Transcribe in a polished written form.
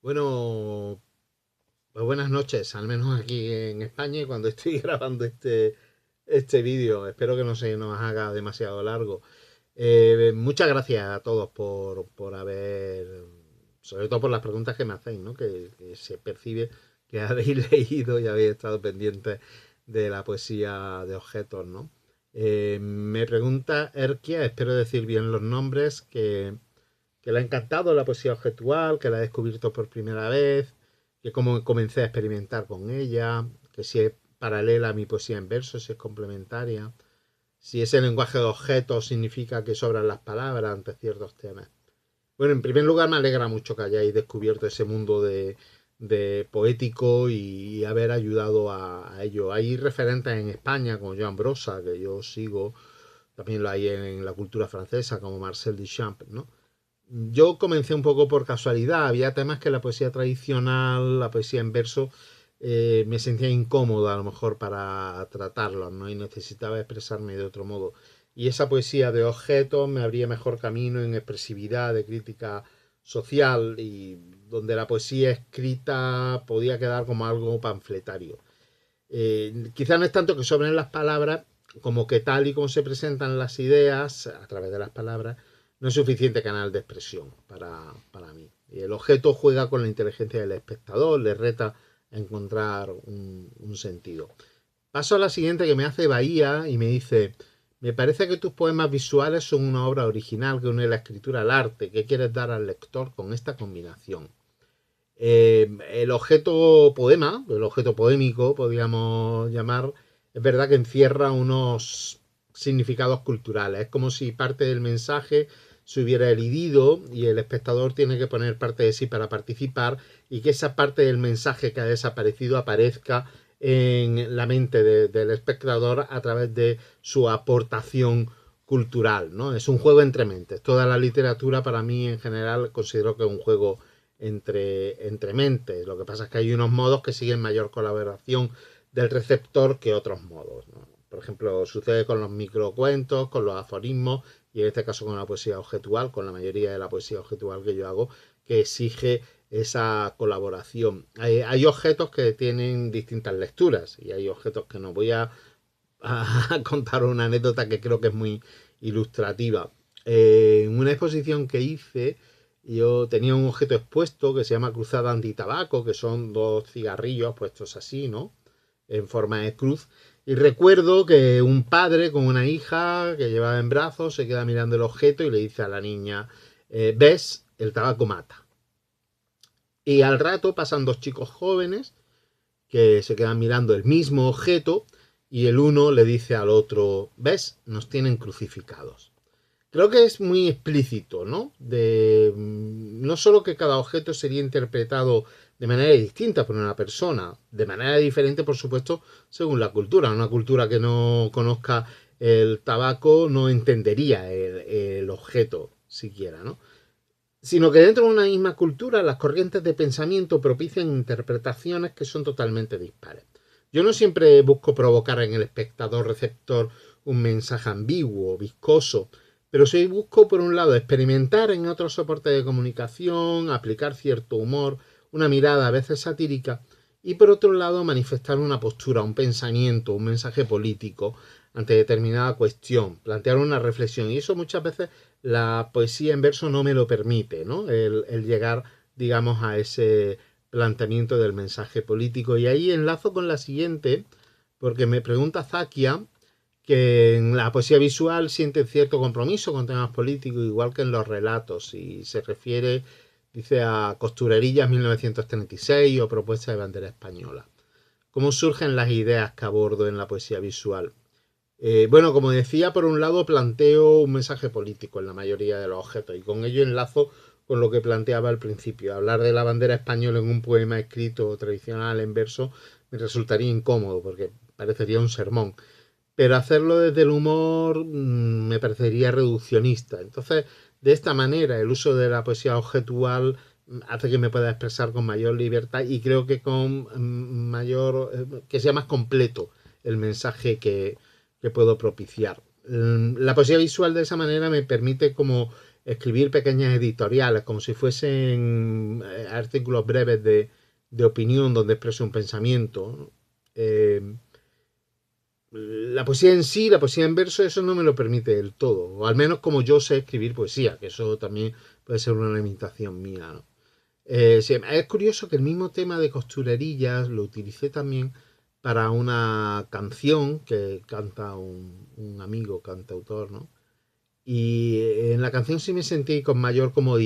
Bueno, pues buenas noches, al menos aquí en España y cuando estoy grabando este vídeo. Espero que no se nos haga demasiado largo. Muchas gracias a todos por haber, sobre todo por las preguntas que me hacéis, ¿no? Que se percibe que habéis leído y habéis estado pendientes de la poesía de objetos, ¿no? Me pregunta Erkia, espero decir bien los nombres, que le ha encantado la poesía objetual, que la ha descubierto por primera vez, que cómo comencé a experimentar con ella, que si es paralela a mi poesía en verso, si es complementaria, si ese lenguaje de objetos significa que sobran las palabras ante ciertos temas. Bueno, en primer lugar me alegra mucho que hayáis descubierto ese mundo de poético y haber ayudado a ello. Hay referentes en España como Joan Brossa, que yo sigo, también lo hay en la cultura francesa como Marcel Duchamp, ¿no? Yo comencé un poco por casualidad. Había temas que la poesía tradicional, la poesía en verso, me sentía incómodo a lo mejor para tratarlos, ¿no? Y necesitaba expresarme de otro modo. Y esa poesía de objetos me abría mejor camino en expresividad, de crítica social, y donde la poesía escrita podía quedar como algo panfletario. Quizá no es tanto que sobren las palabras, como que tal y como se presentan las ideas a través de las palabras, no es suficiente canal de expresión para mí. Y el objeto juega con la inteligencia del espectador, le reta a encontrar un sentido. Paso a la siguiente que me hace Bahía y me dice, me parece que tus poemas visuales son una obra original que une la escritura al arte. ¿Qué quieres dar al lector con esta combinación? El objeto poema, el objeto poémico, podríamos llamar, es verdad que encierra unos significados culturales. Es como si parte del mensaje se hubiera elidido y el espectador tiene que poner parte de sí para participar y que esa parte del mensaje que ha desaparecido aparezca en la mente del espectador a través de su aportación cultural, ¿no? Es un juego entre mentes. Toda la literatura para mí en general considero que es un juego entre mentes. Lo que pasa es que hay unos modos que siguen mayor colaboración del receptor que otros modos, ¿no? Por ejemplo, sucede con los microcuentos, con los aforismos y en este caso con la poesía objetual, con la mayoría de la poesía objetual que yo hago, que exige esa colaboración. Hay objetos que tienen distintas lecturas y hay objetos que no. Voy a contar una anécdota que creo que es muy ilustrativa. En una exposición que hice, yo tenía un objeto expuesto que se llama cruzada antitabaco, que son dos cigarrillos puestos así, ¿no? En forma de cruz. Y recuerdo que un padre con una hija que llevaba en brazos se queda mirando el objeto y le dice a la niña, ¿ves? El tabaco mata. Y al rato pasan dos chicos jóvenes que se quedan mirando el mismo objeto y el uno le dice al otro, ¿ves? Nos tienen crucificados. Creo que es muy explícito, ¿no? No solo que cada objeto sería interpretado de manera distinta por una persona, de manera diferente, por supuesto, según la cultura. Una cultura que no conozca el tabaco no entendería el objeto siquiera, ¿no? Sino que dentro de una misma cultura las corrientes de pensamiento propician interpretaciones que son totalmente dispares. Yo no siempre busco provocar en el espectador receptor un mensaje ambiguo, viscoso, pero sí busco, por un lado, experimentar en otros soportes de comunicación, aplicar cierto humor, una mirada a veces satírica, y por otro lado, manifestar una postura, un pensamiento, un mensaje político ante determinada cuestión, plantear una reflexión. Y eso muchas veces la poesía en verso no me lo permite, ¿no? El llegar, digamos, a ese planteamiento del mensaje político. Y ahí enlazo con la siguiente, porque me pregunta Zakia que en la poesía visual siente cierto compromiso con temas políticos, igual que en los relatos, y se refiere, dice, a Costurerillas 1936 o Propuesta de bandera española. ¿Cómo surgen las ideas que abordo en la poesía visual? Bueno, como decía, por un lado planteo un mensaje político en la mayoría de los objetos y con ello enlazo con lo que planteaba al principio. Hablar de la bandera española en un poema escrito tradicional en verso me resultaría incómodo porque parecería un sermón, pero hacerlo desde el humor me parecería reduccionista. Entonces, de esta manera, el uso de la poesía objetual hace que me pueda expresar con mayor libertad y creo que con mayor, que sea más completo el mensaje que puedo propiciar. La poesía visual de esa manera me permite como escribir pequeñas editoriales, como si fuesen artículos breves de opinión donde expreso un pensamiento, ¿no? La poesía en sí, la poesía en verso, eso no me lo permite del todo. O al menos como yo sé escribir poesía, que eso también puede ser una limitación mía, ¿no? Sí, es curioso que el mismo tema de costurerillas lo utilicé también para una canción que canta un amigo cantautor, ¿no? Y en la canción sí me sentí con mayor comodidad